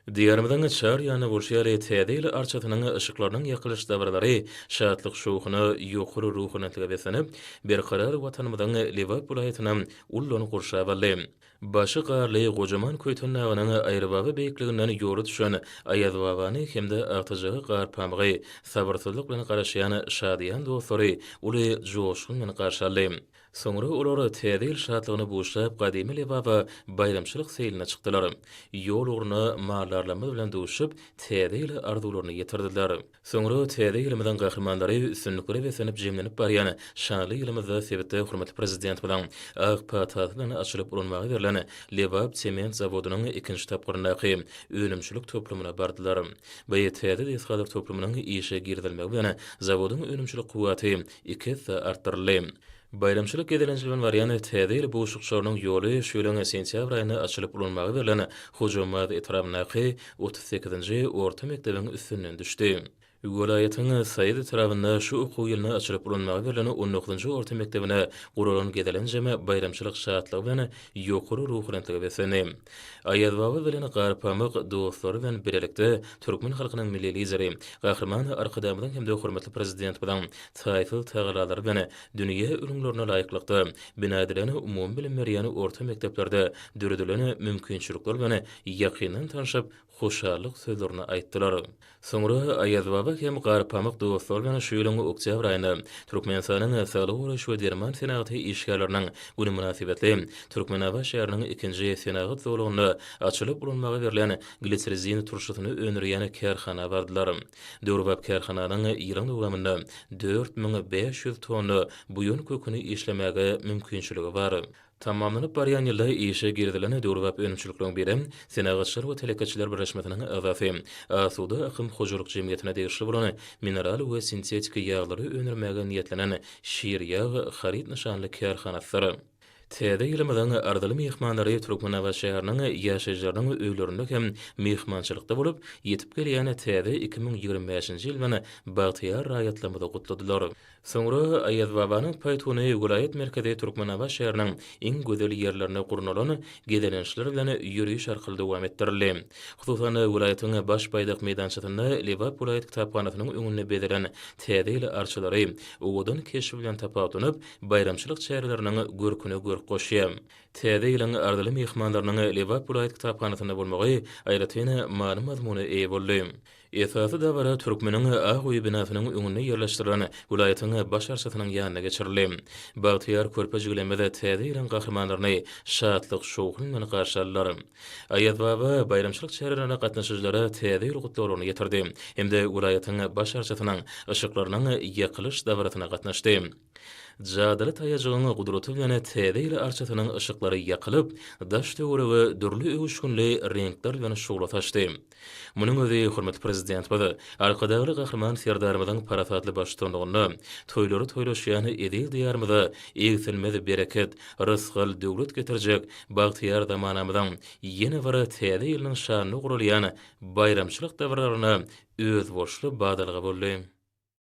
Diyarımyzyň şäher ýany bolşýary täze arçatynyň ışıklarynyň ýakylyş dabarlary şatlyk şowhuny ýokary ruhuny besenip, berkarar watanymyzyň Liwap vilayatyna ullany gurşap aldy. Başı garly gojaman köýtün nagynyň aýrybagy beýikliginden ýory düşen Aýaz babany hemde agtajagy gar pamgy sabyrsyzlyk bilen garaşýan şadýan dostlary uly joşgun bilen garşy aldy. Soňra olar täze şatlygyny boşlap gadymy Liwapa bayramçylyk seýline çykdylar. Ýol ugruna mallarlamy bilen duşup täze ile arzularyny ýetirdiler. Soňra täze ilimizden gahrymandary üstünlikleri besenip jemlenip barýan şanly ilimizde sebetde hormatly prezident bilen ak patatlaryny açylyp ulanmagy berilen Liwap sement zawodynyň ikinji tapgyryndaky önümçilik toplumuna bardylar. Bu täze desgalar toplumynyň işe girdilmegi bilen zawodyň önümçilik kuwaty iki hassa artdyryldy. Bayramçylyk gedelençilen barýan täze ile boşlukçarynyň ýoly şöýleňe sentýabr aýyna açylyp ulanmagy berilen Hojamat etrabynaky 38-nji orta mekdebiň üstünden düşdi. Welaýatyň Saýydy tarapynda şu okuw ýylyna açylyp ulanmagy berilen 19-njy orta mektebine guralan gedelenjeme bayramçylyk şatlygy bilen ýokary ruhlantygy beseni. Aýaz baba bilen garpamyk dostlary bilen birlikde türkmen halkynyň milli lideri, gahrymany arkadamyň hemde hormatly prezident bilen taýfy tagalary bilen dünýä ölümlerine laýyklykda binadylany umumy bilim berýän orta mekteplerde düredilen mümkinçilikler bilen ýakyndan tanışyp hoşallyk sözlerini aýtdylar. Soňra Aýaz baba hem garpamyk dostlar bilen şöýleňi oktyabr aýynda Türkmenistanyň Saglyk we Derman senaty işgärleriniň güni münasibetli Türkmenaba şäheriniň ikinji senaty zowlugyny açylyp ulanmagy berilen gliserizin turşutyny öňürýän kärhana bardylar. Döwrwap kärhananyň ýylyň dowamında 4500 tonna buýun köküni işlemäge mümkinçiligi bar. Tamamlanyp barýan ýylda işe girdilen Döwrwap önümçilikleriniň biri Senagatçylar we Telekatçylar Birleşmesiniň azaty Asuda Akym Hojalyk Jemgyýetine degişli bolan mineral we sintetik ýaglary öňürmäge niýetlenen şir ýagy harit nişanly kärhanasy. Täze ilimizden ardaly mehmanlary Türkmenaba şäheriniň ýaşaýjylarynyň öýlerinde hem mehmançylykda bolup, ýetip gelýän täze 2025-nji ýyl bilen bagtyar raýatlamada gutladylar. Soňra Aýaz babanyň paýtuny vilayet merkezi Türkmenaba şäheriniň iň gözel ýerlerine gurnalan gedelençler bilen ýürüýüş arkaly dowam etdirildi. Hususan vilayatyň baş baýdak meýdançasynda Liwap vilayet kitaphanasynyň öňünde bedilen täze ile arçylary owadan keşif bilen tapawdynyp bayramçylyk çäherleriniň görküne goşýar. Täze ile ardaly mehmanlarynyň Liwap vilayet kitaphanasynda bolmagy aýratyny many mazmuny eýe boldy. Esasy da bara Türkmeniň Agoý binasynyň öňünde ýerleşdirilen vilayatyň baş arşatynyň ýanyna geçirildi. Bagtyar körpejiglemede täze ile gahrymanyny şatlyk şowhuny bilen garşy aldylar. Aýaz baba bayramçylyk çäherlerine gatnaşyjylara täze ile gutlaryny ýetirdi. Hemde vilayatyň baş arşatynyň ışıklarynyň ýakylyş dabaratyna gatnaşdy. Jadaly taýajagyň gudraty bilen täze ile arçatynyň ışıklary ýakylyp, daş töweregi dürli öwüşkünli reňkler bilen şowlataşdy. Munyň özi hormatly prezident bada, arkadagy gahrman serdarymyzyň parafatly başçylygyny, toýlary toýlaşýany edil diýarmyda egsilmezi bereket, rızkyl döwlet getirjek bagtyar zamanamyzyň ýene bir täze ýylynyň şanyny gurulýan bayramçylyk dabraryna öz boşly badalgy boldy.